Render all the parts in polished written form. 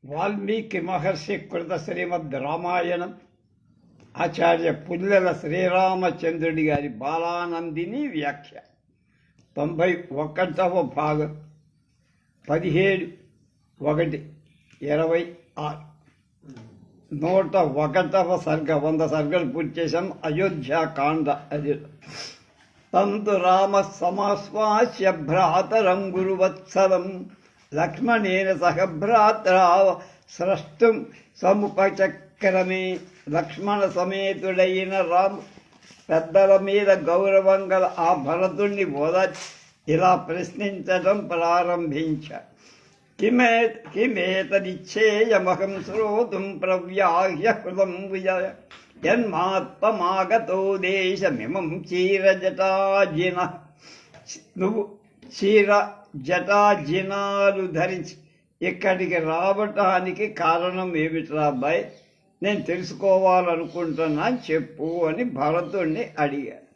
వాల్మీకి మహర్షి కృత శ్రీమద్ రామాయణం ఆచార్య పుల్లెల శ్రీరామచంద్రుడి గారి బాలానందిని వ్యాఖ్య 91వ భాగం 17/1/26 101వ సర్గ 100 సర్గలు పూర్తి చేశాం. అయోధ్యాకాండ అది. తంతు రామ సమాశ్వాస్య భ్రాతరం గురువత్సలం లక్ష్మణేన సహ భ్రాత్రా స్రష్టం సముపచక్రమే. లక్ష్మణ సమేతుడైన రాము పెద్దల మీద గౌరవం గల ఆ భరతుణ్ణి ఓదార్చి ఇలా ప్రశ్నించడం ప్రారంభించారు. కిమేతదిచ్చేయమహం శ్రోతుం ప్రవ్యాహ్య కృతం విజయ యన్మాత్మమాగతో దేశమిమం క్షీరజటాజిన. నువ్వు జటాజినాలు ధరించి ఇక్కడికి రావటానికి కారణం ఏమిట్రా అబ్బాయి? నేను తెలుసుకోవాలనుకుంటున్నా చెప్పు అని భరతుణ్ణి అడిగారు.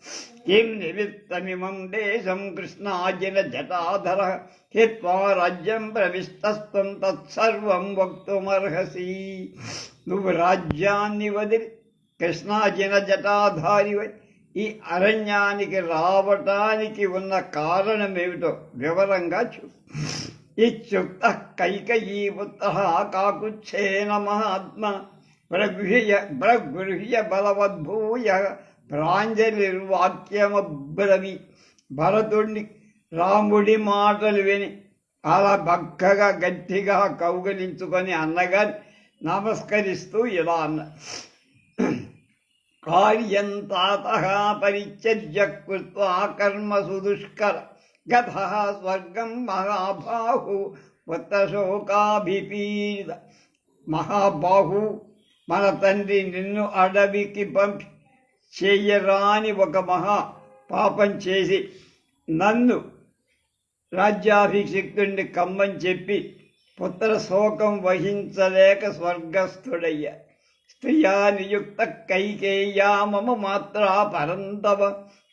కిం నిమిత్తమిమం దేశం కృష్ణాజిన జటాధర హిత్వా రాజ్యం ప్రవిష్టస్తం తత్సర్వం వక్తుమర్హసి. నువ్వు రాజ్యాన్ని వదిలి కృష్ణాజిన జటాధారివై ఈ అరణ్యానికి రావటానికి ఉన్న కారణం ఏమిటో వివరంగా చెప్పు. ఇత్యుక్త కైకయీపుత్ర కాకుచ్ఛేన మహాత్మ ప్రగృహ్య బలవద్భూయ ప్రాంజలిర్వాక్యమబ్రవి. భరతుడిని రాముడి మాటలు విని అలా బక్కగా గట్టిగా కౌగలించుకొని అన్నగా నమస్కరిస్తూ ఇలా అన్న. కార్యం తాతః పరిత్యజ్య కృత్వా కర్మసు దుష్కర గతః స్వర్గం మహాబాహు పుత్రశోకాభిపీడిత. మహాబాహు, మన తండ్రి నిన్ను అడవికి పంపి చెయ్యరాని ఒక మహా పాపం చేసి నన్ను రాజ్యాభిషిక్తుడిని కమ్మని చెప్పి పుత్ర శోకం వహించలేక స్వర్గస్థుడయ్యా. స్త్రియా నియుక్త కైకేయ్యా మమ మాత్రా పరంతవ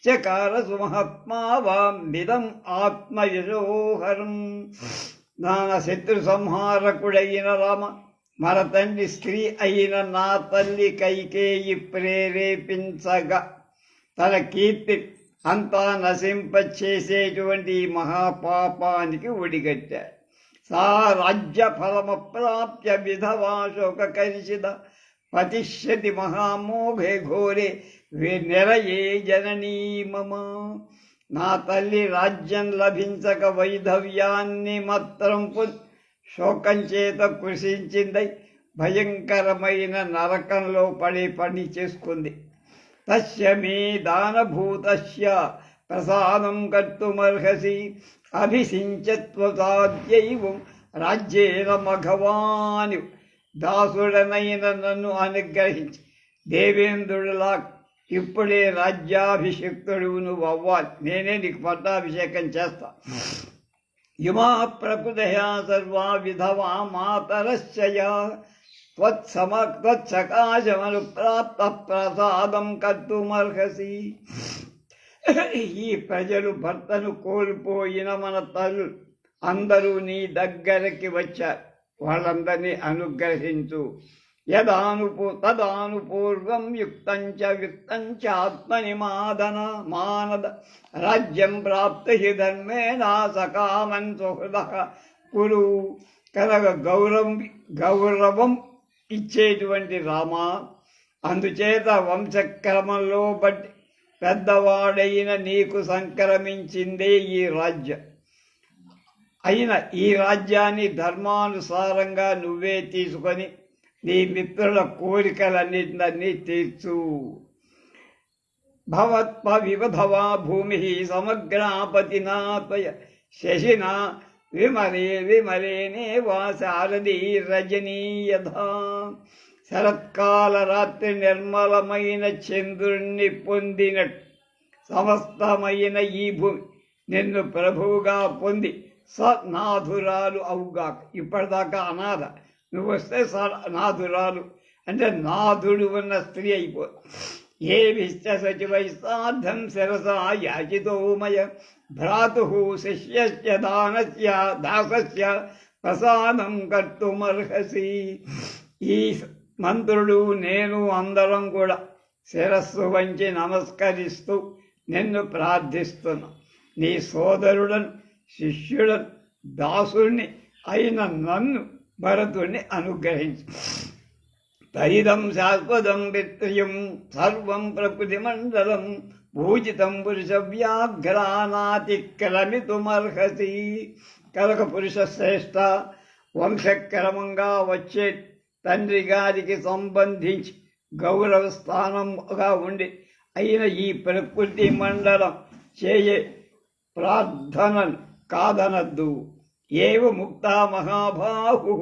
చకార సుమహాత్మావామిదం ఆత్మయశోహరం. నాన శత్రు సంహారకుడైన రామ, మన తండ్రి స్త్రీ అయిన నా తల్లి కైకేయి ప్రేరేపించగా తన కీర్తి అంతా నశింపచేసేటువంటి ఈ మహాపాపానికి ఒడిగట్టాడు. సా రాజ్య ఫలమప్రాప్య విధవా శోకకరిషిత పతిష్యతి మహామోఘే ఘోరే నిరయే జననీ మమ. నా తల్లి రాజ్యం లభించక వైధవ్యాన్ని మాత్రం శోకం చేత కృషించిందై భయంకరమైన నరకంలో పని చేసుకుంది. తస్య మే దానభూతస్య ప్రసాదం కర్తుమర్హసి అభిషించత్వసాధ్యైవం రాజ్యేన మఘవాని. దాసుడనైన నన్ను అనుగ్రహించి దేవేంద్రుడిలా ఇప్పుడే రాజ్యాభిషిక్తుడు నువ్వు అవ్వాలి. నేనే నీకు పట్టాభిషేకం చేస్తా. ఇమా ప్రకృతయా సర్వా విధవా మాతరశ్చయా త్వత్సకాశమనుప్రాప్త ప్రసాదం కర్తుమర్హసి. ఈ ప్రజలు భర్తను కోల్పోయిన మన తల్లు అందరూ నీ దగ్గరికి వచ్చారు. వాళ్ళందరినీ అనుగ్రహించు. తదానుపూర్వం యుక్తంచ విత్తంచ ఆత్మని మానద రాజ్యం ప్రాప్తి హి ధర్మేణ సకామన్ సుహృద కురు. కనుక గౌరవం ఇచ్చేటువంటి రామ, అందుచేత వంశక్రమంలో బట్టి పెద్దవాడైన నీకు సంక్రమించిందే ఈ రాజ్యం. అయిన ఈ రాజ్యాన్ని ధర్మానుసారంగా నువ్వే తీసుకొని నీ మిత్రుల కోరికలన్నింటినీ తీర్చు. భవత్వ వివధవా భూమి సమగ్రాపతినా త్వయ శశినా విమలేనే వాసారథీ రజనీయధా. శరత్కాల రాత్రి నిర్మలమైన చంద్రుణ్ణి పొందినట్టు సమస్తమైన ఈ భూమి నిన్ను ప్రభువుగా పొంది సనాథురాలు అవుగాక. ఇప్పటిదాకా అనాథ, నువ్వు వస్తే నాథురాలు అంటే నాథుడు ఉన్న స్త్రీ అయిపో. ఏ విశ్చ సచివై సాధం శిరసా యాచితో మయ భ్రాతు శిష్యస్య దాసస్య ప్రసాదం కర్తుమర్హసి. ఈ మంత్రుడు నేను అందరం కూడా శిరస్సు వంచి నమస్కరిస్తూ నిన్ను ప్రార్థిస్తున్నా. నీ సోదరుడను, శిష్యుడను, దాసుడిని అయిన నన్ను, భరతుడిని అనుగ్రహించు. తైదం శాశ్వతం విత్రియం సర్వం ప్రకృతి మండలం పూజితం పురుష వ్యాఘ్రానాతిక్రమితుమర్హసి. కనుక పురుష శ్రేష్ఠ, వంశక్రమంగా వచ్చే తండ్రి గారికి సంబంధించి గౌరవ స్థానంగా ఉండి అయిన ఈ ప్రకృతి మండలం చేయే ప్రార్థనను కాదనద్దు. ఏవ ముక్త మహాబాహు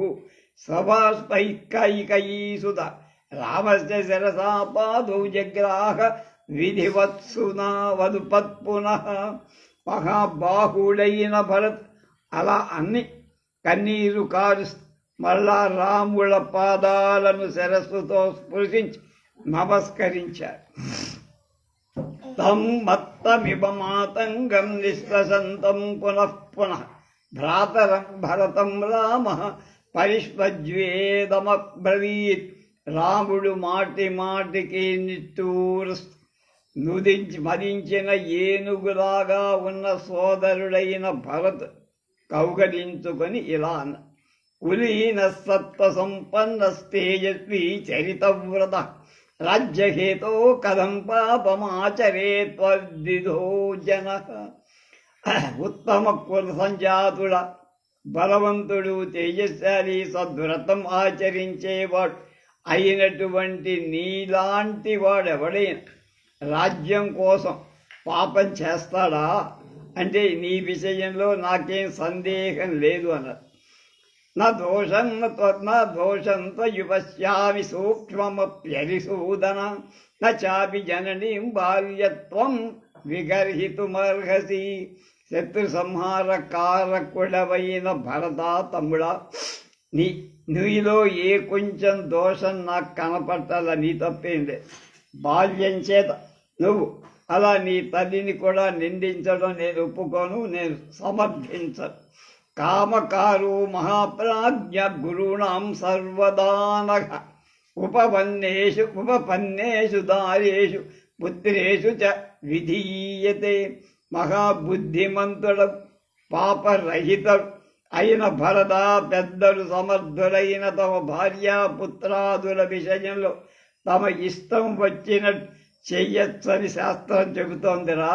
సభాస్పైకైకయీసుత రామస్య శిరసా పాదౌ జగ్రాహ విధివత్సునా వదుపత్ పునః. మహాబాహుడైన భరత్ అలా అన్ని కన్నీరు కారు మళ్ళా రాముల పాదాలను శిరస్సుతో స్పృశించి నమస్కరించారు. తం మత్తమివ మాతంగం నిశ్వసంతం పునః పునః భ్రాతరం భరతం రామ పరిష్వజ్వేదమబ్రవీత్. రాముడు మాటి మాటికి నిట్టూరు నుదించి మరించిన ఏనుగులాగా ఉన్న సోదరుడైన భరత్ కౌగలించుకొని ఇలా అన్న. కులీన సత్వ సంపన్నస్తేజస్వీ చరితవ్రత రాజ్యహేతో కథం పాపమాచరేత్వర్దిదో జన. ఉత్తమ కుల సంజాతుడ, బలవంతుడు, తేజశాలి, సద్వ్రతం ఆచరించేవాడు అయినటువంటి నీలాంటి వాడెవడైనా రాజ్యం కోసం పాపం చేస్తాడా అంటే నీ విషయంలో నాకేం సందేహం లేదు అన్నారు. నా దోషం త్వయుపశ్యామి సూక్ష్మమప్యరిసూదన నాపి జననీం బాల్యత్వం విగర్హితుమర్హసి. శత్రు సంహార కారకుడవైన భరత తమ్ముడా, నీలో ఏ కొంచెం దోషం నాకు కనపట్టాల, నీ తప్పేం లేదు. బాల్యం చేత నువ్వు అలా నీ తల్లిని కూడా నిందించడం నేను ఒప్పుకోను, నేను సమర్థించను. కామకారు మహాప్రాజ్ఞ గురుణాం సర్వదానః ఉపపన్నేషు దారేషు పుత్రేషు చ విధీయతే. మహాబుద్ధిమంతుడు, పాపరహితుడు అయిన భరత పెద్దలు సమర్థులైన తమ భార్యాపుత్రాదుల విషయంలో తమ ఇష్టం వచ్చినట్టు చెయ్యొచ్చని శాస్త్రం చెబుతోందిరా.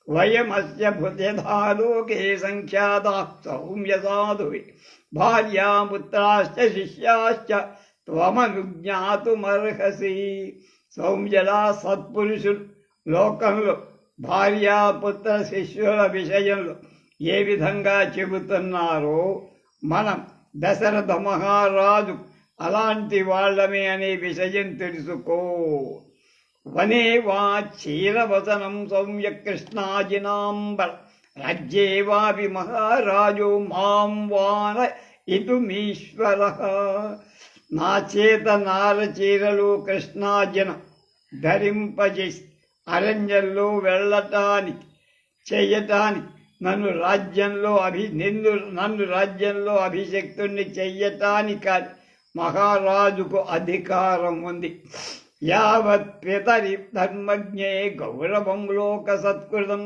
వయమస్య భృత్యధాలోకే సంఖ్యాతా సౌమ్య సాధువి భార్యాపుత్రాశ్చ శిష్యాశ్చ త్వమనుజ్ఞాతుమర్హసి. సౌమ్యలా సత్పురుషులు లోకంలో భార్యాపుత్ర శిష్యుల విషయంలో ఏ విధంగా చెబుతున్నారో మనం దశరథ మహారాజు అలాంటి వాళ్ళమే అనే విషయం తెలుసుకో. వనే వా క్షీరవసనం సౌమ్య కృష్ణాజినాంబర రాజ్యే వాపి మహారాజో మాం వాన ఇతుమీశ్వర. నా చేత నారచీరలు కృష్ణాజనం ధరింపజేసి అరణ్యంలో వెళ్ళటానికి చెయ్యటానికి నన్ను రాజ్యంలో అభిషక్తుణ్ణి చెయ్యటానికి మహారాజుకు అధికారం ఉంది. యావత్ పితరి ధర్మజ్ఞే గౌరవం లోక సత్కృతం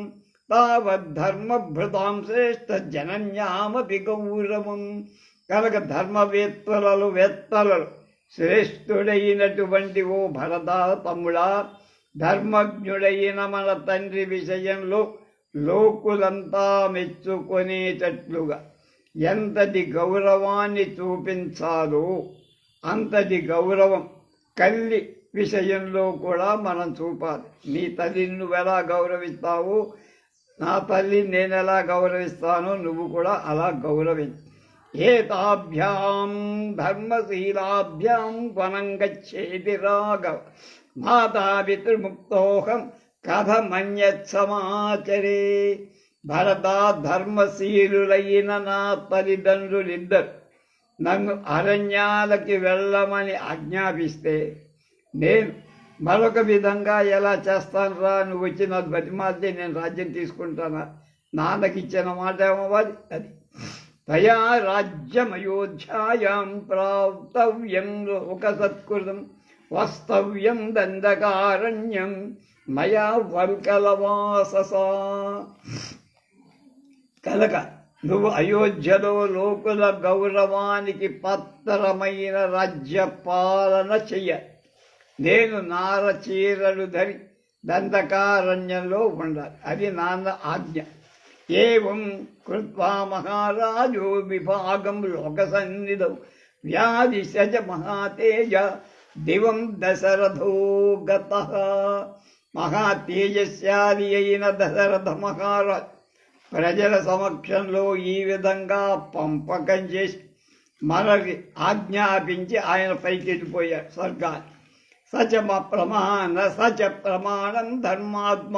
తావద్ధర్మభృతాం శ్రేష్ఠ జనన్యామపి గౌరవం. కనుక ధర్మవేత్తలలో శ్రేష్ఠుడైనటువంటి ఓ భరత తమ్ముడా, ధర్మజ్ఞుడైన మన తండ్రి విషయంలో లోకులంతా మెచ్చుకొనేటట్లుగా ఎంతటి గౌరవాన్ని చూపించాలో అంతటి గౌరవం కల్లి విషయంలో కూడా మనం చూపాలి. నీ తల్లిని నువ్వు ఎలా గౌరవిస్తావో నా తల్లిని నేను ఎలా గౌరవిస్తానో నువ్వు కూడా అలా గౌరవించు. ఏతాభ్యాం ధర్మశీలాభ్యాం వనం గచ్చేతి రాఘవ మాతాపితృముక్తోహం కథమన్యత్ సమాచరే. భరత, ధర్మశీలులైన నా తల్లిదండ్రులిద్దరు నన్ను అరణ్యాలకి వెళ్ళమని ఆజ్ఞాపిస్తే నేను మరొక విధంగా ఎలా చేస్తాను రా? నువ్వు వచ్చి నాకు బతిమాలితే నేను రాజ్యం తీసుకుంటానా? నాన్నకి ఇచ్చిన మాట ఏమవ్వాలి అది. తయా రాజ్యమయోధ్యాయాం ప్రాప్తవ్యం లోకసత్కృతం వస్తవ్యం దండకారణ్యం మయా వర్కలవాససా. కనుక నువ్వు అయోధ్యలో లోకుల గౌరవానికి పాత్రమైన రాజ్య పాలన చెయ్య. నేను నార చీరలు ధరి దండకారణ్యంలో ఉండాలి. అది నాన్న ఆజ్ఞ. ఏం కృత్వా మహారాజో విభాగం లోకసన్నిధౌ వ్యాధిశజ మహాతేజ దివం దశరథో గతః. మహాతేజశాలి అయిన దశరథ మహారాజ్ ప్రజల సమక్షంలో ఈ విధంగా పంపకం చేసి మనకి ఆజ్ఞాపించి ఆయన పైకెళ్ళిపోయాడు స్వర్గాన్ని. సచ ప్రమాణం ధర్మాత్మ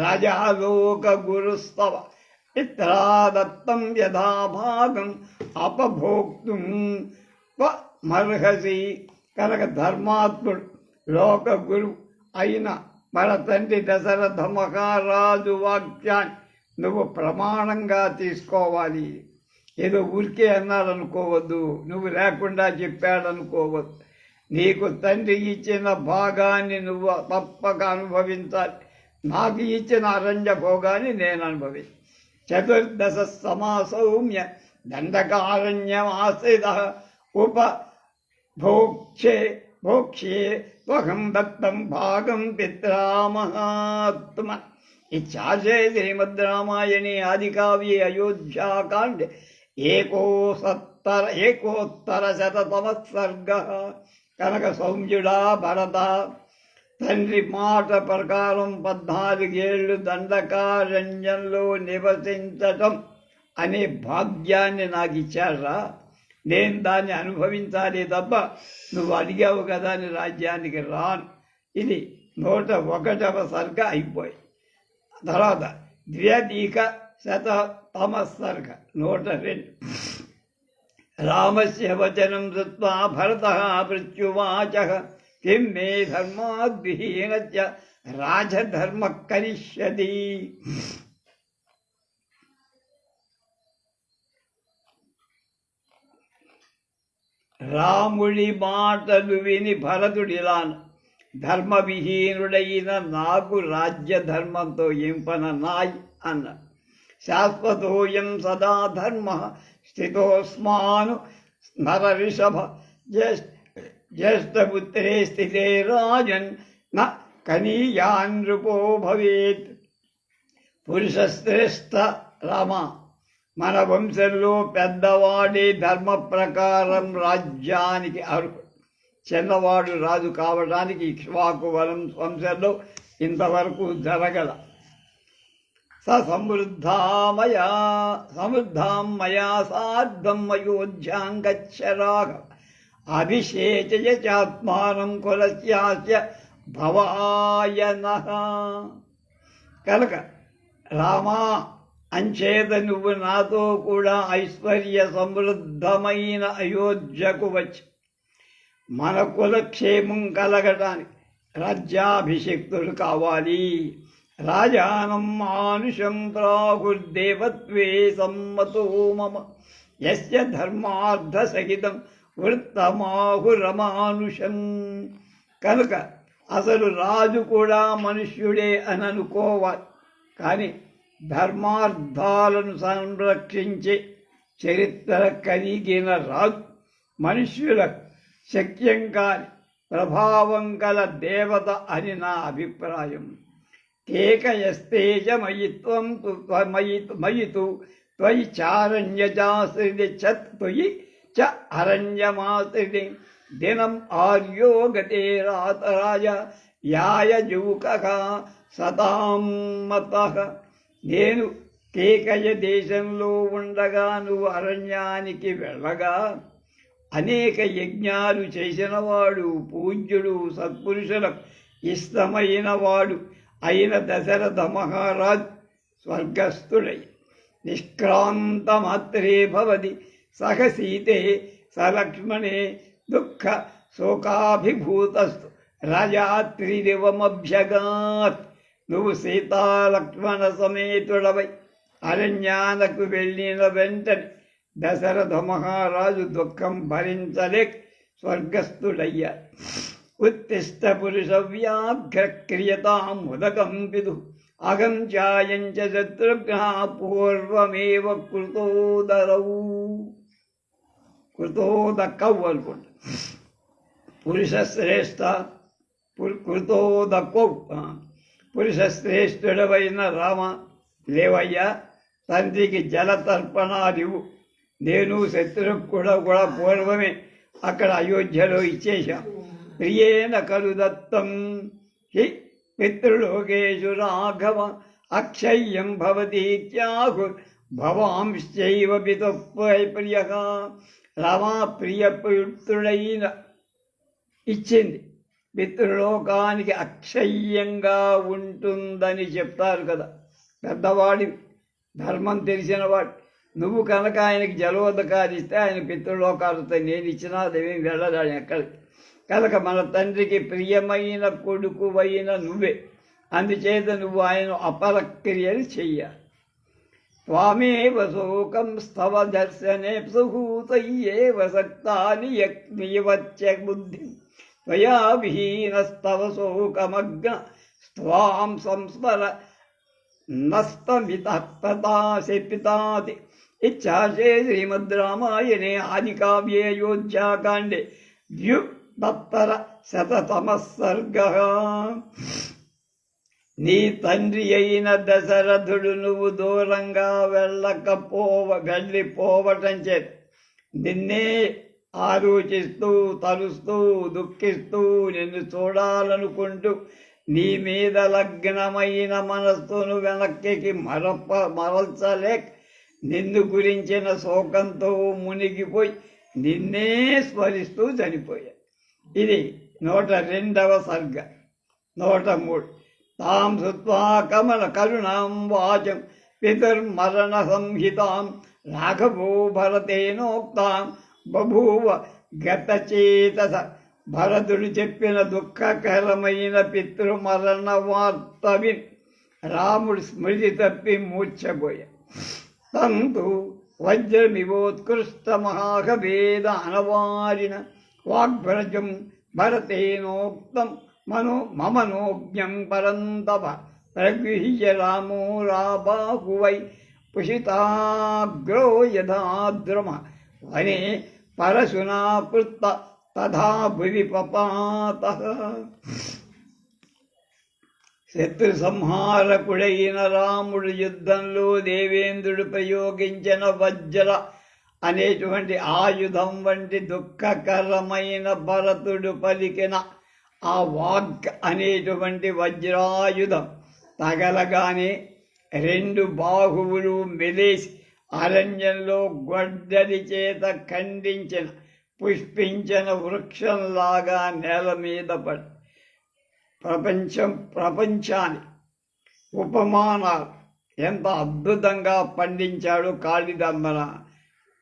రాజాలోక గురుస్తవ పిత్రాదత్తం యథాభాగం అపభోక్తుం మర్హసి. కనుక ధర్మాత్ముడు లోక గురు అయిన మన తండ్రి దశరథ మహారాజు వాక్యాన్ని నువ్వు ప్రమాణంగా తీసుకోవాలి. ఏదో ఊరికే అన్నారనుకోవద్దు, నువ్వు లేకుండా చెప్పాడనుకోవద్దు. నీకు తండ్రి ఇచ్చిన భాగాన్ని నువ్వు తప్పక అనుభవించాలి. నాకు ఇచ్చిన అరణ్య భోగాన్ని నేను అనుభవించి చతుర్దశ సమాసౌమ్య దండకారణ్యమాశ్రిత భోక్ష్యే త్వహం దత్తం భాగం పిత్రా మహాత్మ. ఇచ్చాశే శ్రీమద్ రామాయణే ఆదికావ్యే అయోధ్యాకాండే ఏకోత్తర సర్గ. కనుక సౌమ్యుడా భరత, తండ్రి మాట ప్రకారం 14 ఏళ్ళు దండకారణ్యంలో నివసించటం అనే భాగ్యాన్ని నాకు ఇచ్చారా. నేను దాన్ని అనుభవించాలి తప్ప నువ్వు అడిగావు కదా అని రాజ్యానికి రాను. ఇది 101వ సర్గ అయిపోయి. తర్వాత 200 సర్గ 102. రామస్య వచనం శ్రుత్వా భరతః ప్రత్యువాచః కిం మే ధర్మాద్విహీనస్య రాజధర్మః కరిష్యతి. రాముడి మాటలు విని భరతుడిలాను, ధర్మవిహీనుడైన నాకు రాజ్యధర్మంతో ఏం పనన్నాయి అన్న. శాశ్వతోయం సదా ధర్మ స్థితోస్మాను నర రిషభ జ్యేష్ఠపుత్రే స్థితే రాజన్ న కనీయాన్ నృపో భవేత్. పురుషశ్రేష్ఠ రామ, మన వంశంలో పెద్దవాడే ధర్మ ప్రకారం రాజ్యానికి అర్హుడు. చిన్నవాడు రాజు కావడానికి ఇక్ష్వాకు వంశంలో ఇంతవరకు జరగల. సమృద్ధాం మయా సార్ధం అయోధ్యాం గచ్చ రాఘవ అభిషేచయ చాత్మానం కులస్యాస్య భవాయనః. కనుక రామా, అంచేత నువ్వు నాతో కూడా ఐశ్వర్య సమృద్ధమైన అయోధ్యకు వచ్చి మన కులక్షేమం కలగటానికి రాజ్యాభిషిక్తుడు కావాలి. రాజానం మానుషం ప్రాహుర్దేవత్వే సమ్మతో మమ యస్య ధర్మార్థ సహితం వృత్తమాహురమానుషం. కనుక అసలు రాజు కూడా మనుష్యుడే అని అనుకోవాలి. కానీ ధర్మార్థాలను సంరక్షించే చరిత్ర కలిగిన రాజు మనుష్యులకు శక్యం కాని ప్రభావం కల దేవత అని నా అభిప్రాయం. కేకయస్తేజ మయిత్వం మయితు త్వయి చారణ్యజాశ్రిది త్వయి చ అరణ్యమాశ్రిది దినం ఆర్యో గతే రాతరాజ యాయజూకః సతాం మతః. నేను కేకయ దేశంలో ఉండగా నువ్వు అరణ్యానికి వెళ్ళగా అనేక యజ్ఞాలు చేసినవాడు, పూజ్యుడు, సత్పురుషులకు ఇష్టమైన వాడు అయిన దశరథ మహారాజ్ స్వర్గస్థుడై నిష్క్రాంతమాత్రే భవతి సహ సీతే సలక్ష్మణే దుఃఖ శోకాభిభూతస్తు రాజాత్రిదివమభ్యగాత్. నువ్వు సీతాలక్ష్మణ సమేతుడవై అరణ్యాలకు వెళ్ళిన వెంటనే దశరథ మహారాజు దుఃఖం భరించలేక స్వర్గస్థుడయ్యాడు. ఉత్తిష్ట పురుష వ్యాఘ్ర క్రియతాం ఉదకం పిదు అగం ఛాయం చ శత్రుఘ్న పూర్వమేవ కృతోదకౌ అనుకుంటా. పురుషశ్రేష్ఠ కృతోదకౌ పురుషశ్రేష్ఠుడవైన రామ, లేవయ్యా, తండ్రికి జలతర్పణాదివు. నేను శత్రుఘ్నుడు కూడా పూర్వమే అక్కడ అయోధ్యలో ఇచ్చేశాం. ప్రియేణ కలు దత్తం హి పితృలోకేషు రాఘవ అక్షయ్యం భవతీత్యాహు భవాంశ్చైవ పితుః రామా, ప్రియపుత్రుడైన ఇచ్చింది పితృలోకానికి అక్షయ్యంగా ఉంటుందని చెప్తారు కదా పెద్దవాడి, ధర్మం తెలిసినవాడు. నువ్వు కనుక ఆయనకి జలోదకాలు ఇస్తే ఆయన పితృలోకాలతో నేను ఇచ్చినా అదేమీ వెళ్ళడాడు ఎక్కడికి. కనుక మన తండ్రికి ప్రియమైన కొడుకువైన నువ్వే, అందుచేత నువ్వు ఆయన అపరక్రియలు చెయ్యాలి. త్వామేవ శోకం స్తవ దర్శనే సుహూతయ్యేవ సక్తాని యజ్ఞవచ్చ బుద్ధి త్వయా విహీనస్తవ శోకమగ్న స్వాం సంస్మర నస్తమితాశిపితాది. ఇచ్చాశే శ్రీమద్ రామాయణే ఆదికావ్యే అయోధ్యాకాండే ద్వ్యుత్తర శతతమః. నీ తండ్రి అయిన దశరథుడు నువ్వు దూరంగా వెళ్ళిపోవటం చేత నిన్నే ఆలోచిస్తూ తలుస్తూ దుఃఖిస్తూ నిన్ను చూడాలనుకుంటూ నీ మీద లగ్నమైన మనస్సును వెనక్కి మరల్చలేక నిన్ను గురించిన శోకంతో మునిగిపోయి నిన్నే స్మరిస్తూ చనిపోయాడు. ఇది 102వ సర్గ. 103. తాం శృత్వా కమల కరుణాం వాచం పితుర్మరణ సంహితాం రాఘవో భరతేనోక్తాం బభూవ గతచేతస. భరతుడు చెప్పిన దుఃఖకరమైన పితృమరణ వార్త విని రాముడు స్మృతి తప్పి మూర్ఛపోయాడు. తంతు వజ్రమివోత్కృష్ట మహాకవేద అనవారిన వాగ్భ్రజం భరతేనోక్తం మమనోజ్ఞం పరంతప ప్రగృహ్య రామో రాబాహువై పుషితాగ్రో యథాద్రమ వనే పరశునా పృత్త తథా భువి పపాతః. శత్రు సంహారకుడైన రాముడు యుద్ధంలో దేవేంద్రుడు ప్రయోగించిన వజ్ర అనేటువంటి ఆయుధం వంటి దుఃఖకరమైన భరతుడు పలికిన ఆ వాగ్ అనేటువంటి వజ్రాయుధం తగలగానే 2 బాహువులు మెలేసి అరణ్యంలో గొడ్డలి చేత ఖండించిన పుష్పించిన వృక్షంలాగా నేల మీద పడి ప్రపంచాన్ని ఉపమానాలు ఎంత అద్భుతంగా పండించాడు కాళిదాంబన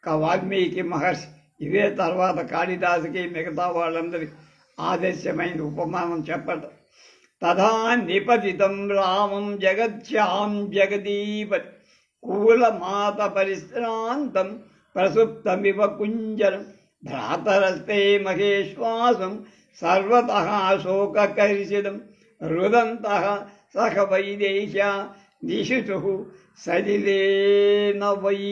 వాల్మీకి మహర్షి. ఇవే తర్వాత కాళిదాసుకి మిగతా వాళ్ళందరికీ ఆదర్శమైన ఉపమానం చెప్పడం. తథా నిపతితం రామం జగత్యాం జగదీపతి కూలమాత పరిశ్రాంతం ప్రసుప్తమివ కుంజరం భ్రాతరస్తే మహేశ్వాసం సర్వతః శోకకర్షితం రుదంతః సఖ వైదేశ నిశితుః సలిలేన వై.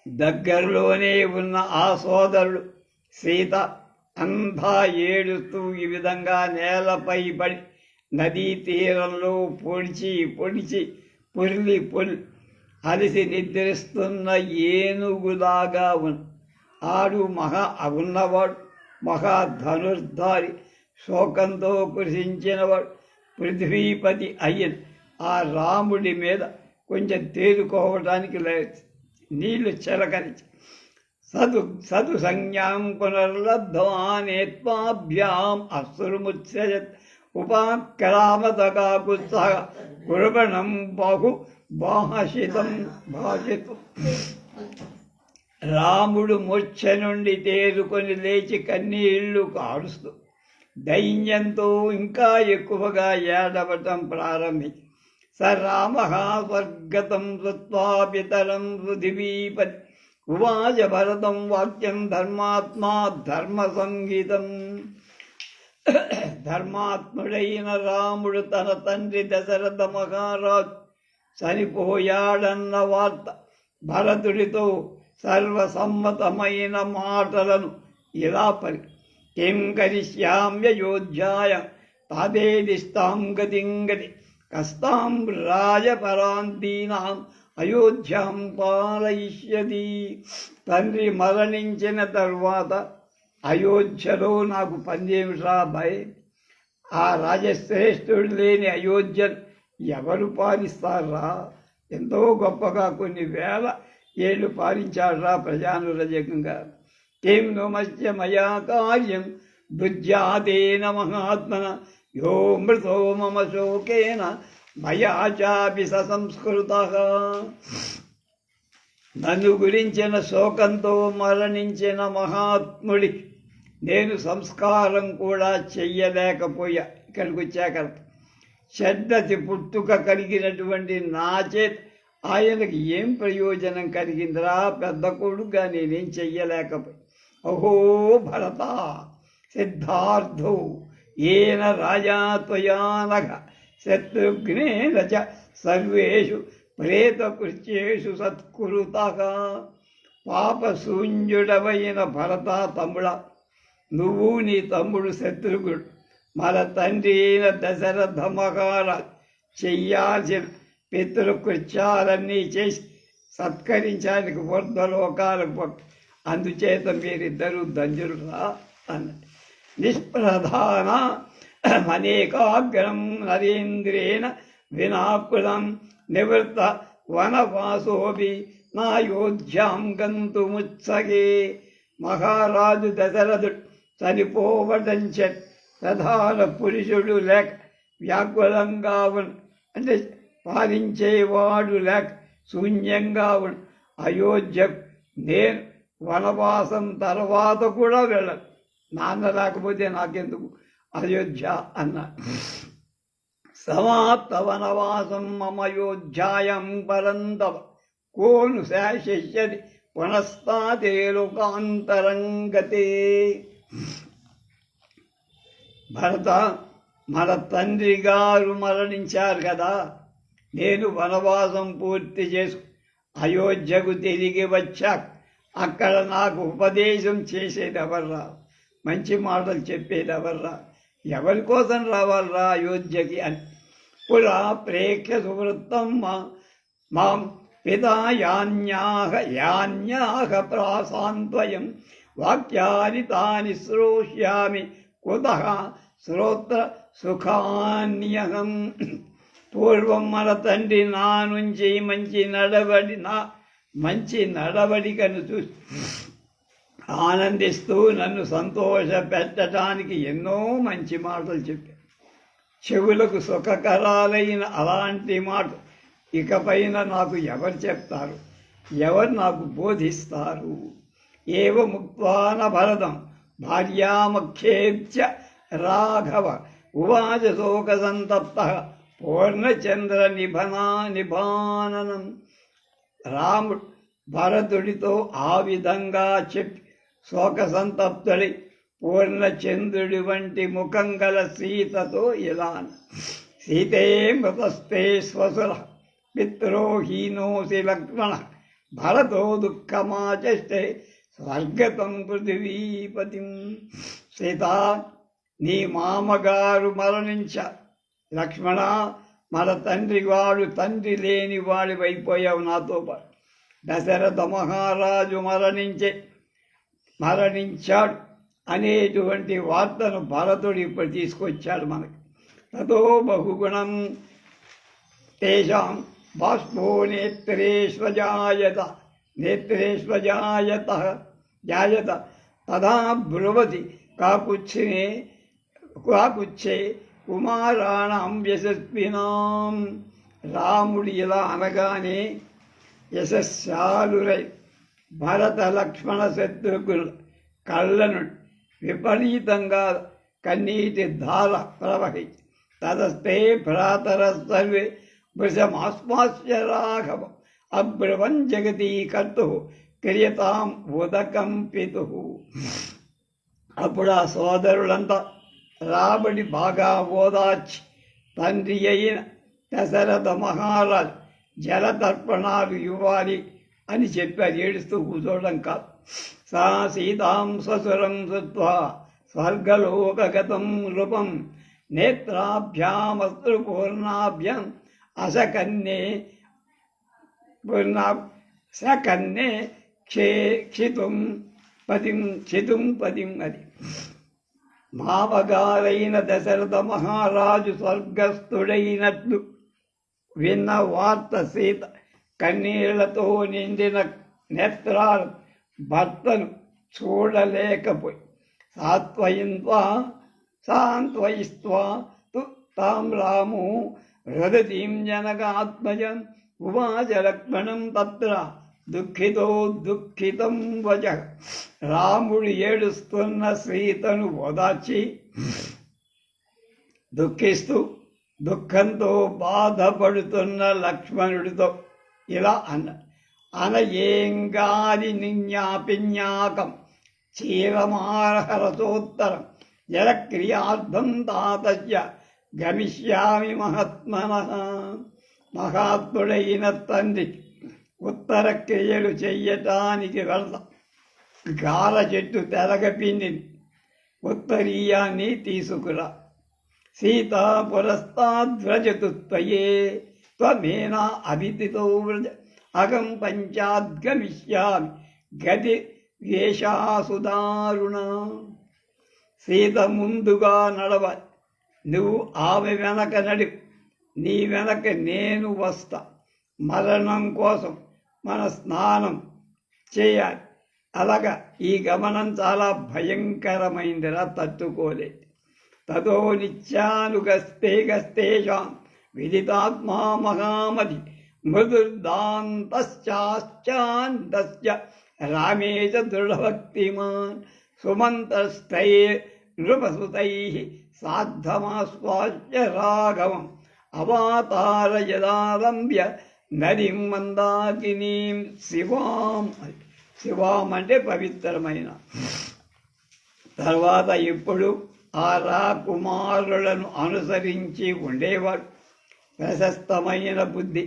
దగ్గరలోనే ఉన్న ఆ సోదరుడు సీత అంతా ఏడుస్తూ ఈ విధంగా నేలపై పడి నదీ తీరంలో పొడిచి పొర్లి అలిసి నిద్రిస్తున్న ఏనుగులాగా ఉన్నవాడు మహాధనుర్ధారి శోకంతో కృషించినవాడు పృథ్వీపతి అయ్యన్ ఆ రాముడి మీద కొంచెం తేలుకోవటానికి నీళ్లు చెలకరించి సదు సంజ్ఞాం పునర్లబ్ధ్వానేత్వాభ్యాం అశ్రుముత్సజత్ ఉపాక్రామతకాకుత్సహ కుర్వణం భాషితం. రాముడు మూర్ఛ నుండి తేరుకొని లేచి కన్నీళ్లు కారుస్తూ దైన్యంతో ఇంకా ఎక్కువగా ఏడవటం ప్రారంభించి స రామ స్వర్గతం కృత్వా పితరం పృథివీపతి ఉవాచ భరతం వాక్యం ధర్మాత్మా ధర్మ సంగీతం. ధర్మాత్ముడైన రాముడు తన తండ్రి దశరథ మహారాజు చనిపోయాడన్న వార్త భరతుడితో సర్వసమ్మతమైన మాటలను ఇలా కిం కరిష్యామ్యయోధ్యాయ తాదేదిస్తాం గతింగతి కస్తాం రాజపరాంతీనాం అయోధ్యాం పాలయిష్యతి. తండ్రి మరణించిన తరువాత అయోధ్యలో నాకు పనిచేమిట్రా భయ్? ఆ రాజశ్రేష్ఠుడు లేని అయోధ్యను ఎవరు పాలిస్తారా? ఎంతో గొప్పగా కొన్ని వేల ఏళ్ళు పాలించాడురా ప్రజానురజకంగా. కిం నమస్య మయా కార్యం దుర్జాతేన మహాత్మన యో మృతో మమ శోకేన మయా చాపి సంస్కృతః. నన్ను గురించిన శోకంతో మరణించిన మహాత్ముడి నేను సంస్కారం కూడా చెయ్యలేకపోయా. ఇక్కడికి వచ్చాక శ్రద్ధతి పుట్టుక కలిగినటువంటి నా చేత ఆయనకి ఏం ప్రయోజనం కలిగిందిరా? పెద్ద కొడుకుగా నేనేం చెయ్యలేకపోయి. అహో భరత సిద్ధార్థో ఏన రాజా త్వయానఘ శత్రుఘ్నేన చ సర్వేషు ప్రేతకృత్యేషు సత్కురుతః. పాపశూన్యుడవైన భరత తమ్ముడ, నువ్వు నీ తమ్ముడు శత్రుఘ్నుడు మన తండ్రి అయిన దశరథ మహారాజు చెయ్యాల్సిన పితృకృత్యాలన్నీ చేసి సత్కరించడానికి ఊర్ధ్వలోకాలకు అందుచేత మీరిద్దరూ ధన్యులురా అన్నది. నిష్ప్రధాన అనేకాగ్రం నరేంద్రేణ వినాకులం నివృత్త వనవాసోపి నాయోధ్యాం గంతుముత్సగే. మహారాజు దశరథుడు చనిపోవడం ప్రధాన పురుషుడు లేక వ్యాకులంగా అంటే పాలించేవాడు లేక శూన్యంగా అయోధ్య నేను వనవాసం తర్వాత కూడా వెళ్ళను. నాన్న లేకపోతే నాకెందుకు అయోధ్య అన్న. సమాప్త వనవాసం మమయోధ్యాయం పరంతవ కోను శాశ్యతి పునస్తాతే లోకాంతరంగతే. భరత, మన తండ్రి గారు మరణించారు కదా, నేను వనవాసం పూర్తి చేసు అయోధ్యకు తిరిగి వచ్చాక అక్కడ నాకు ఉపదేశం చేసేది ఎవర్రా? మంచి మాటలు చెప్పేది ఎవర్రా? ఎవరి కోసం రావాలరా అయోధ్యకి అని. పురా ప్రేక్ష సువృత్తం మాం పితా యాన్యాహ ప్రాసాంత్వయం వాక్యాని తాని శ్రోష్యామి కుతః శ్రోత్ర సుఖాన్యహం. పూర్వం మన తండ్రి నా నుంచి మంచి నడవడికను చూసి ఆనందిస్తూ నన్ను సంతోష పెట్టడానికి ఎన్నో మంచి మాటలు చెప్పారు. చెవులకు సుఖకరాలైన అలాంటి మాట ఇకపైన నాకు ఎవరు చెప్తారు? ఎవరు నాకు బోధిస్తారు? ఏవ ముక్త్వాన భరతం భార్యామఖ్యేత్య రాఘవ ఉవాచ శోక సంతప్త పూర్ణచంద్ర నిభాననం. రాముడు భరతుడితో ఆ విధంగా చెప్పి శోక సంతప్తుడి పూర్ణచంద్రుడి వంటి ముఖం గల సీతతో ఇలా: సీతే మృతస్తే శ్వశుర పిత్రోహీనోసి లక్ష్మణ భరతో దుఃఖమాచష్టే స్వర్గతం పృథివీపతిం. సీత, నీ మామగారు మరణించారు. లక్ష్మణ, మన తండ్రి లేని వాడివైపోయావు నాతో పాటు. దశరథ మహారాజు మరణించాడు అనేటువంటి వార్తను భరతుడు ఇప్పుడు తీసుకొచ్చాడు మనకి. తతో బహుగుణం తేషాం బాష్పో నేత్రేష్వజాయత తదా బ్రువతి కాకుచ్చే కుమారాణం యశస్వినాం. రాముడు ఇలా అనగానే యశస్శాలురై భరత లక్ష్మణ శత్రుఘ్నుల కళ్ళను విపరీతంగా కన్నీటి ధార ప్రవహించి తదస్తే భ్రాతర సర్వే వృషమాస్మాస్య రాఘవం అబ్రవం జగతీకర్తు క్రియతాం ఉదకం పితు. అప్పుడు ఆ సోదరులంతా రాబడి బాగా ఓదార్చి తండ్రి అయిన దశరథ మహారాజు జలతర్పణాలు ఇవ్వాలి అని చెప్పారు. ఏడుస్తూ కూర్చోవడం కాదు. సా సీతాం స్వసురం శృత్వా స్వర్గలోకగతం నృపం నేత్రాభ్యామస్త్రుపూర్ణాభ్యం అసకన్నే సకన్నే క్షితుం పదిం అది. మామగారైన దశరథ మహారాజు స్వర్గస్థుడైనట్లు విన్న వార్త సీత కన్నీళ్లతో నిండిన నేత్రాలు భర్తను చూడలేకపోయి సాంత్వయిస్త్వా తాం రాము రదతీం జనకాత్మజం ఉవాచ లక్ష్మణం తత్ర దుఃఖితం వచ. రాముడు ఏడుస్తున్న సీతను ఓదార్చి దుఃఖంతో బాధపడుతున్న లక్ష్మణుడితో ఇలా అనయేంగాది నిజ్ఞాపిజ్ఞాకం చీరమారహరసోత్తరం జలక్రియార్థం తాతస్య గమిష్యామి మహాత్మనః. మహాత్ముడైన తండ్రికి ఉత్తర క్రియలు చెయ్యటానికి వెళ్తాం. గాల చెట్టు తెలగపిండిని ఉత్తరీయాన్ని తీసుకురా. సీతా పురస్తాద్వ్రజతు త్వయే త్వమేనా అభితితో వ్రజ అహం పంచాద్గమిష్యామి గతి వేషాసుదారుణ. సీత ముందుగా నడవాలి, నువ్వు ఆమె వెనక నడిపు, నీ వెనక నేను వస్తా. మరణం కోసం మన స్నానం చేయాలి. అలాగా ఈ గమనం చాలా భయంకరమైందిరా, తట్టుకోలేదు. తతో నిత్యానుగస్తేషాం విదితాత్మా మహామతి మృదుర్దాంతశ్చాశ్చాంతశ్చ రామే చ దృఢభక్తిమాన్ సుమంతస్థైర్నృపసుతైః సాద్ధమాస్వాద్య రాఘవం అవాతార యదారంభ్య నదీం మందాకినీం శివాం. శివాం అంటే పవిత్రమైన. తర్వాత ఇప్పుడు ఆ రాకుమారులను అనుసరించి ఉండేవాడు. ప్రశస్తమైన బుద్ధి,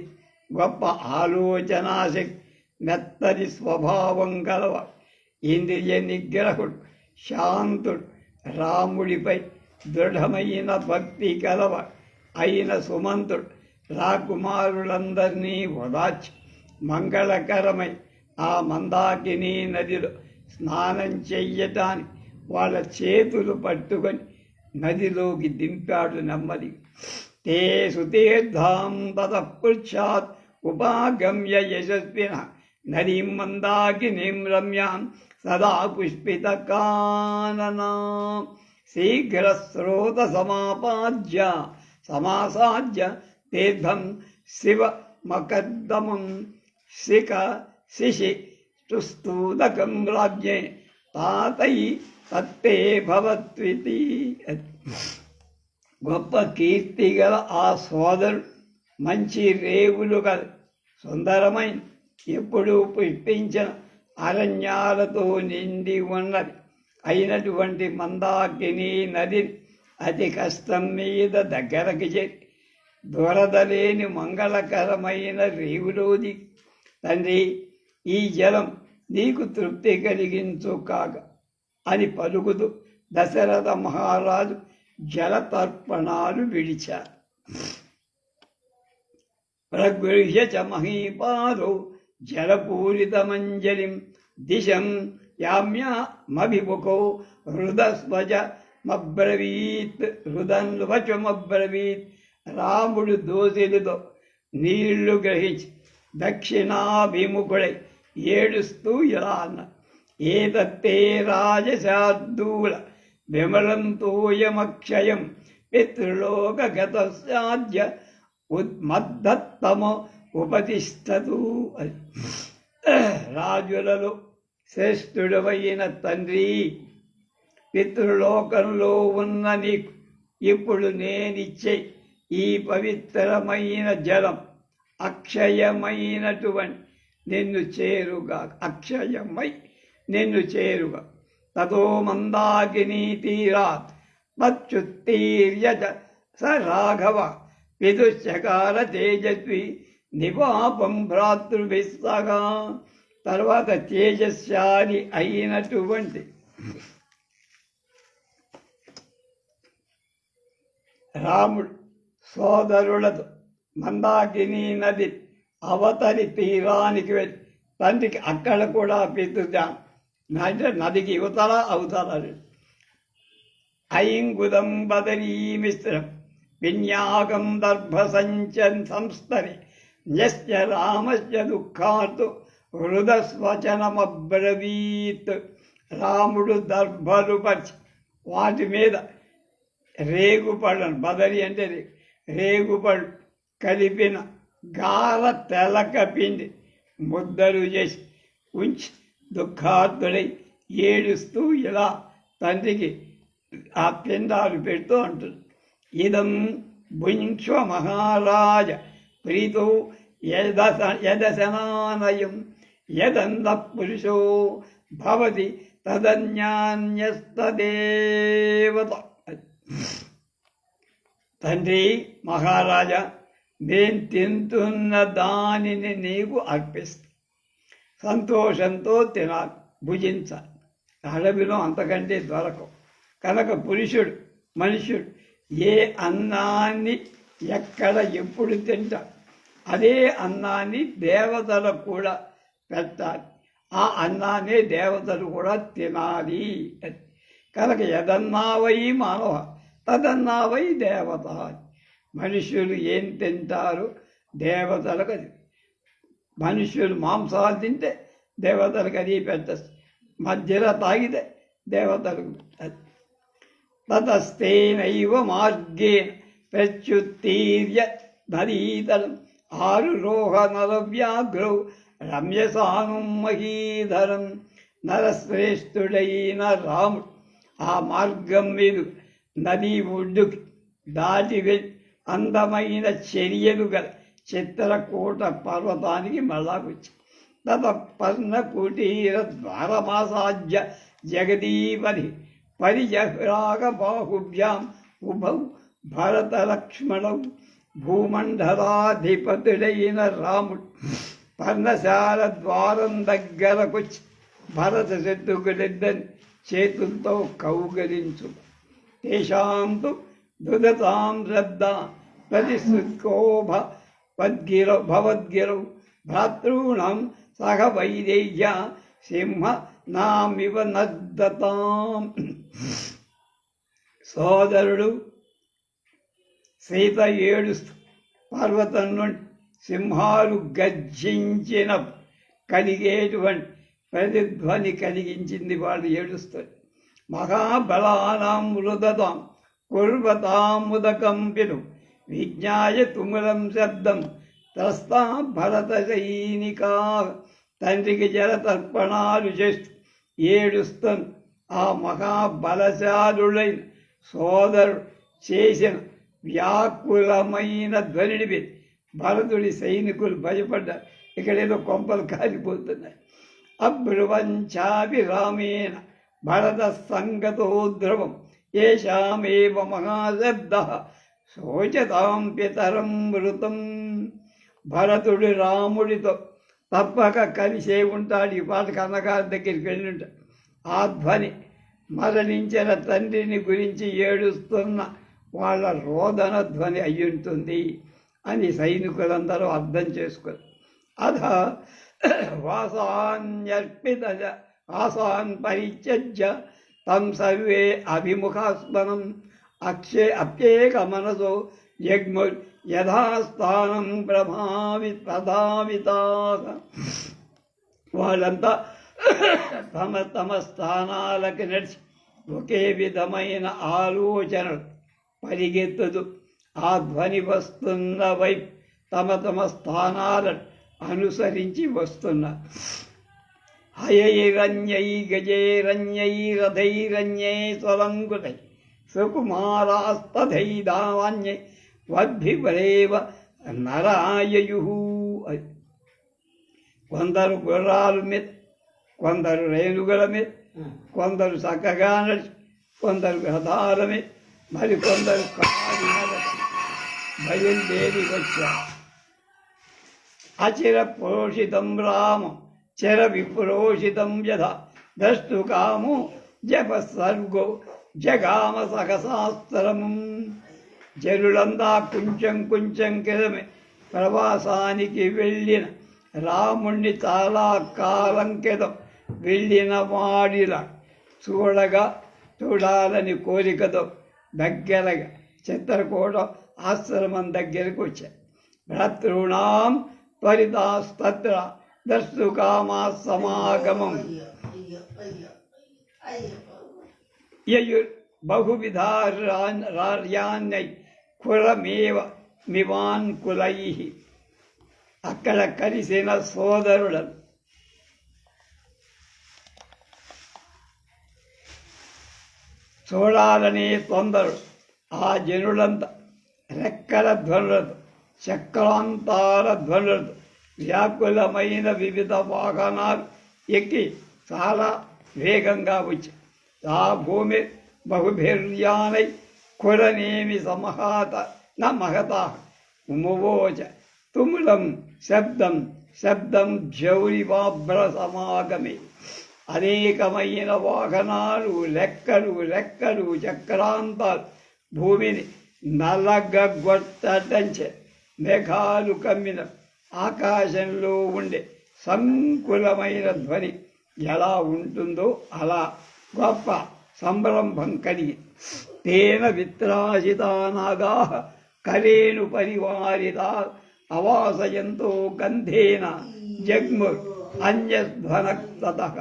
గొప్ప ఆలోచనాశక్తి, మెత్తని స్వభావం గలవాడు, ఇంద్రియ నిగ్రహుడు, శాంతుడు, రాముడిపై దృఢమైన భక్తి గలవాడు అయిన సుమంతుడు రాకుమారులందరినీ ఓదార్చి మంగళకరమై ఆ మందాకిని నదిలో స్నానం చెయ్యటానికి వాళ్ళ చేతులు పట్టుకొని నదిలోకి దింపాడు నెమ్మది. తే సుతీర్థాం తతఃపృచ్ఛాత్ ఉపాగమ్య యశస్విన నదీం మందాకినీం రమ్యాం సదా పుష్పిత కాననాం శీఘ్రస్రోత సమాసాద్య తీర్థం శివ మకద్దమం శిషి స్తుస్తూదకం రాజ్ఞే తాతై తత్తే భవత్వితి. గొప్ప కీర్తి గల ఆ సోదరుడు మంచి రేవులు గల సుందరమైన ఎప్పుడూ పుష్పించిన అరణ్యాలతో నిండి ఉన్నది అయినటువంటి మందాకిని నదిని అతి కష్టం మీద దగ్గరకు చేరి దొరదలేని మంగళకరమైన రేవులోది. తండ్రి, ఈ జలం నీకు తృప్తి కలిగించు కాక అని పలుకుతూ దశరథ మహారాజు జలతర్పణాలు విడిచారు. ప్రగృహ్య చ మహీపాదో జలపూరితమంజలిం దిశం యామ్యామభిముఖో హృదన్వచమబ్రవీత్. రాముడు దోసిలితో నీళ్లు గ్రహించి దక్షిణాభిముఖుడై ఏడుస్తూ ఇలా అన్న, ఏతత్తే రాజశార్దూల విమలం తోయమక్షయం పితృలోకగతసాధ్య ఉన్మత్తమో ఉపతిష్టతు. అని రాజులలో శ్రేష్ఠుడవైన తండ్రి, పితృలోకంలో ఉన్న నీకు ఇప్పుడు నేనిచ్చే ఈ పవిత్రమైన జలం అక్షయమైనటువంటి నిన్ను చేరుగా, అక్షయమై నిన్ను చేరుగా. తతో మందాకినీ తీరాత్ తచ్చుత్తీర్య స రాఘవ విదుశ్చకార తేజస్వి నివాపం భ్రాతృభిస్సగా. తర్వాత తేజస్శాలి అయినటువంటి రాముడు సోదరులతో మందాకిని నది అవతలి తీరానికి వెళ్ళి తండ్రికి అక్కడ కూడా పితృజాన్ అంటే నదికి యువతల అవతల ఐంగుదం బదరీమిశ్రం విన్యాగం దర్భ సంస్తరి యశ్చ రామశ్చ దుఃఖార్తు హృదస్వచనమబ్రవీత్. రాముడు దర్భలు పరిచి వాటి మీద రేగుపళ్ళను, బదరి అంటే రేగుపళ్ళు కలిపిన గార తెలక పిండి ముద్దలు చేసి ఉంచి దుఃఖార్తుడై ఏడుస్తూ ఇలా తండ్రికి ఆ పిండాలు పెడుతూ అంటుంది. ఇదం భుంక్ష్వ మహారాజ ప్రీతో యదశనానయం యదంద పురుషో భవతి తదన్యాన్యస్తదేవత. తండ్రి మహారాజా, నేను తింటున్న దానిని నీకు అర్పిస్తా. సంతోషంతో తినాలి, భుజించాలి. అడవిలో అంతకంటే దొరకవు కనుక పురుషుడు మనుష్యుడు ఏ అన్నాన్ని ఎక్కడ ఎప్పుడు తింటాడు అదే అన్నాన్ని దేవతలకు కూడా పెట్టాలి. ఆ అన్నాన్ని దేవతలు కూడా తినాలి. కనుక యదన్నావై మానవ తదన్నావై దేవత. మనుష్యులు ఏం తింటారు దేవతలకు అది. మనుష్యులు మాంసాలు తింటే దేవతలకు అది పెట్టచ్చు, మధ్యలో తాగితే దేవతలకు అది. తతస్తేనైవ మార్గేణ ప్రత్యుత్తీర్య నదీతలం ఆరురోహనరవ్యాఘ్రౌ రమ్యసానుం మహీధరం. నరశ్రేష్ఠుడైన రాముడు ఆ మార్గం మీద నదీ ఒడ్డుకి దాటి వెళ్ళి అందమైన చర్యలు గల చిత్రకూట పర్వతానికి మళ్ళాకొచ్చి తత పర్ణ కుటీర ద్వారమాసాధ్య జగదీపతి పరిజహ్రాగ బాహుభ్యాం ఉభౌ భరత లక్ష్మణౌ. భూమండలాధిపతుడైన రాముడు పర్ణశాల ద్వారం దగ్గరకొచ్చి భరత శత్రుఘ్నులిద్దరిని చేతులతో కౌగలించు. తేషాంతు దుదతాం శ్రద్ధ ప్రతిశృత్కోభ భవద్గిరౌ భ్రాతॄణం సహ వైదేహ్య సింహ నామివ నర్దతాం. సోదరుడు సీత ఏడుస్తూ పర్వతం నుండి సింహాలు గర్జించిన కలిగేటువంటి ప్రతిధ్వని కలిగించింది. వాళ్ళు ఏడుస్తారు. మహాబలానాం మృదతాం కుర్వతాముదకంపిను విజ్ఞాయ తుములం శబ్దం త్రస్తా భరత సైనికా. తండ్రికి జలతర్పణాలు చేస్తూ ఏడుస్తాను. ఆ మహాబలశాలుడైన సోదరుడు చేసిన వ్యాకులమైన ధ్వనిని పెట్టి భరతుడి సైనికులు భయపడ్డారు. ఇక్కడేదో కొంపలు కాలిపోతున్నాయి. అబ్రువంచాపి రామేణ భరత సంగతో ధ్రువం ఏషామేవ మహాశబ్ద శోచతాం పితరం మృతం. భరతుడు రాముడితో తప్పక కలిసే ఉంటాడు. ఈ పాటకు అన్నగారి దగ్గరికి వెళ్ళి ఉంటాడు. ఆ ధ్వని మరణించిన తండ్రిని గురించి ఏడుస్తున్న వాళ్ళ రోదన ధ్వని అయ్యుంటుంది అని సైనికులందరూ అర్థం చేసుకోరు. అధ వాసాన్యర్పిత ఆసాన్ పరిత్యజ్య తం సర్వే అభిముఖాస్మనం అప్యేక మనసో యగ్ము యథాస్థానం ప్రధావితా. వాళ్ళంతా తమ తమ స్థానాలకు నడిచి ఒకే విధమైన ఆలోచనలు పరిగెత్తుతూ ఆ ధ్వని వస్తున్న వైపు తమ తమ స్థానాలను అనుసరించి వస్తున్నారు. హయైరన్యై గజైరన్యై రథైరన్యై స్వలంకుటై సుకుమారాస్తథైదావాన్యై వద్భివరేవ నరాయయు. కొందరు గుర్రాల మీద, కొందరు రేణుగుల మీద, కొందరు చక్కగా నడిచి, కొందరు రథాల మీద, మరి కొందరు బయలుదేరి వచ్చారు. అచిర పురోషితం రామం చిర విపురోషితం యథ ద్రష్టు కాము జప సర్గో జగామ సహశాస్త్రము. జనులంతా కొంచెం కొంచెం క్రితమే ప్రవాసానికి వెళ్ళిన రాముణ్ణి చాలా కాలం క్రితం వెళ్ళిన వాడిలా చూడాలని కోరికతో దగ్గరగా చిత్రకూట ఆశ్రమం దగ్గరికి వచ్చాయి. భ్రతృణాం త్వరితాస్తత్ర దర్శుకామా సమాగమం. యయుర్ బహువిధార్యాన్యై కులమేవ మివాన్ కులై. అక్కడ కలిసిన సోదరులను చూడాలనే తొందరలు ఆ జనులంతా రెక్కల ధ్వనులతో చక్రాంతాల ధ్వనులతో వ్యాకులమైన వివిధ వాహనాలు ఎక్కి చాలా వేగంగా వచ్చాయి. ఆ భూమి బహుభిర్యానై కులనేమి సమహాత న మహతా మువోచ తుములం శబ్దం శబ్దం ఝౌరివాభ్ర సమాగమే. అనేకమైన వాహనాలు రెక్కలు చక్రాంతాలు భూమిని నలగగొట్టడంచే. మేఘాలు కమ్మిన ఆకాశంలో ఉండే సంకులమైన ధ్వని ఎలా ఉంటుందో అలా గొప్ప సంరంభం కలిగి తేన విత్రాజితానాగా కరేణు పరివారితా అవాసయంతో గంధేన జగ్ము అన్యధ్వనక్తతః.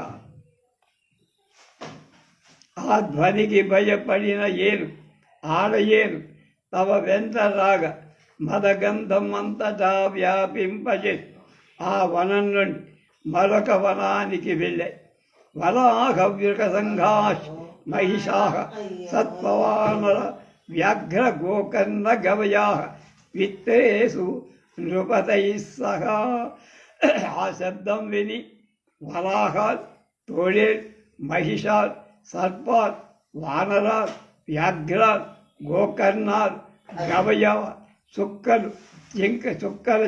ఆ ధ్వనికి భయపడిన ఆడయేను తమ వెంట రాగా మదగంధం అంతటా వ్యాపింపజేసి ఆ వనం నుండి మరొక వనానికి వెళ్ళాయి. వరాహవ్యక సంఘాష్ మహిషాః సత్పవానర వ్యాఘ్ర గోకర్ణ గవయాః విత్తేషు నృపతైః సహా. ఆ శబ్దం విని వరాహాలు, తోడేలు, మహిషాలు, సర్పాలు, వానరాలు, వ్యాఘ్రాలు, గోకర్ణాలు, గవయవ, చుక్కల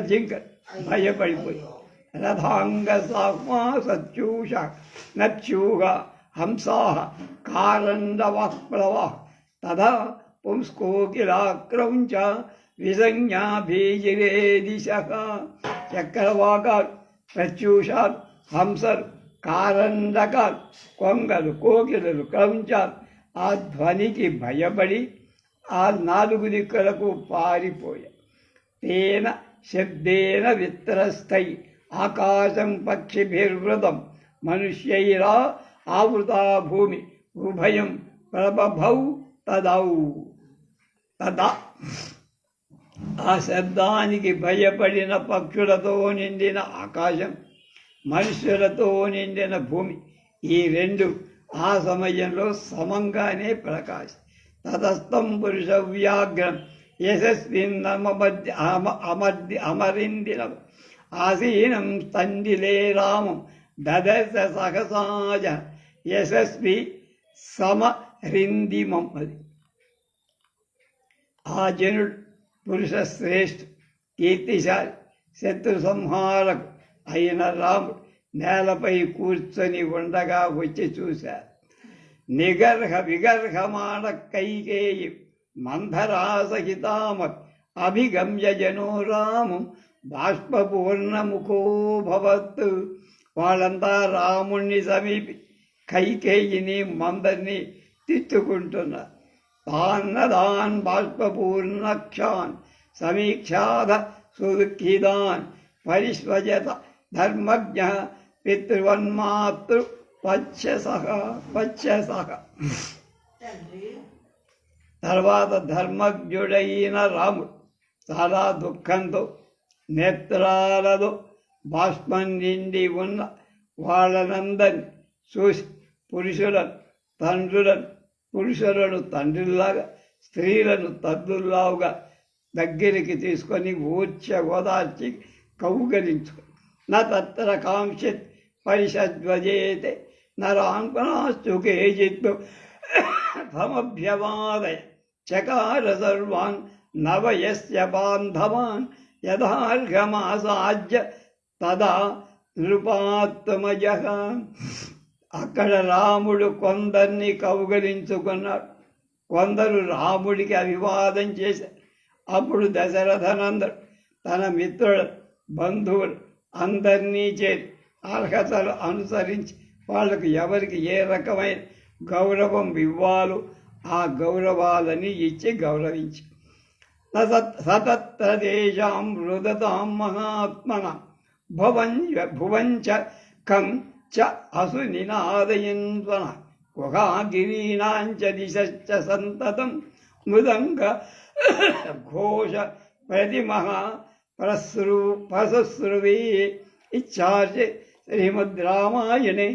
జింక భయపడిపోయి రథాంగ సాహ్మా సత్యూష నచ్యూహ హంసాః కారండవః ప్లవః తదా పుంస్కోకిలాక్రౌంచ విసంజ్ఞాభిజిరే దిశః. చక్రవాకాలు, ప్రత్యూషాలు, హంసలు, కారండకాలు, కొంగలు, కోకిలలు, క్రౌంచాలు ఆ ధ్వనికి భయపడి ఆ నాలుగు దిక్కులకు పారిపోయాయి. తేన శబ్దేన విత్రస్థై ఆకాశం పక్షిభిర్వృతం మనుష్యైరా ఆవృతా భూమి ఉభయం ప్రభభౌ తదా. ఆ శబ్దానికి భయపడిన పక్షులతో నిండిన ఆకాశం, మనుష్యులతో నిండిన భూమి ఈ రెండు ఆ సమయంలో సమంగానే ప్రకాశం. తతస్థం పురుష వ్యాఘ్రం యశస్విన్నమరిందినం ఆసీనం తండిలే రామం దదశ సహసాజ యశస్వి సమరిందిమం. అది ఆ జనుడు పురుష శ్రేష్ఠ కీర్తిశాలి శత్రు సంహారకు అయిన రాముడు నేలపై కూర్చొని ఉండగా వచ్చి చూశారు. విగర్హమాణ కైకేయి మంధరాసహితామ అభిగమ్య జనో రామం బాష్పపూర్ణముఖో భవత్. వాళ్ళంతా రాముణ్ణి సమీపి కైకేయిని మందరిని తిట్టుకుంటున్నారు. తాన్నదాన్ బాష్పపూర్ణక్షాన్ సమీక్షాధ సుదుఃఖిదాన్ పరిష్వజత ధర్మజ్ఞ పితృవన్మాతృ పచ్చసహ. తర్వాత ధర్మజ్ఞుడైన రాముడు చాలా దుఃఖంతో నేత్రాలతో బాష్పం నిండి ఉన్న వాళ్ళనందరినీ చూసి పురుషులను తండ్రిలాగా, స్త్రీలను తద్దుల్లాగా దగ్గరికి తీసుకొని ఓదార్చి కౌగలించుకు నా తత్ర కాంక్షిత్ పరిషద్వజేతే నరాంకనాస్తు కేచిత్ సమభ్యవాదయ చకార సర్వాన్ నవయస్య బాంధవాన్ యథార్ఘమాసాజ్య తదా నృపాత్మజ. అక్కడ రాముడు కొందరిని కౌగలించుకున్నాడు, కొందరు రాముడికి అభివాదం చేశారు. అప్పుడు దశరథనందరు తన మిత్రుడు బంధువులు అందరినీ చేరి అర్హతలు అనుసరించి వాళ్ళకు ఎవరికి ఏ రకమైన గౌరవం ఇవ్వాలో ఆ గౌరవాలని ఇచ్చి గౌరవించి సతత్ర దేశాం రుదతాం మహాత్మన భువంచ కం చ అసు నినాదయన్వన గుహాగిరీణాంచ దిశశ్చ సంతతం మృదంగ ఘోష ప్రతిమః ప్రసశ్రువే. ఇచ్చార్చే శ్రీమద్ రామాయణే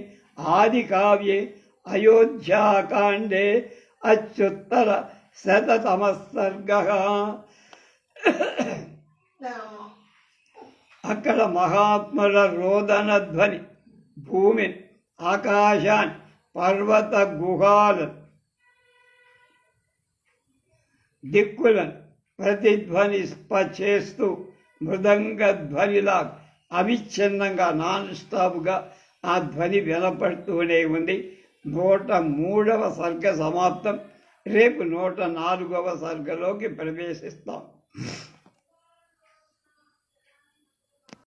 ఆది కావ్యే అయోధ్యాకాండే అచ్యుత్తర శతతమస్సర్గః. అక్కడ మహాత్ముల రోదన ధ్వని భూమిని, ఆకాశాన్ని, పర్వత గుహాలను, దిక్కులను ప్రతిధ్వనింపచేస్తూ మృదంగ ధ్వనిలా అవిచ్ఛిన్నంగా నాన్ స్టాప్గా ఆ ధ్వని వినపడుతూనే ఉంది. 103వ సర్గ సమాప్తం. రేపు 104వ సర్గలోకి ప్రవేశిస్తాం.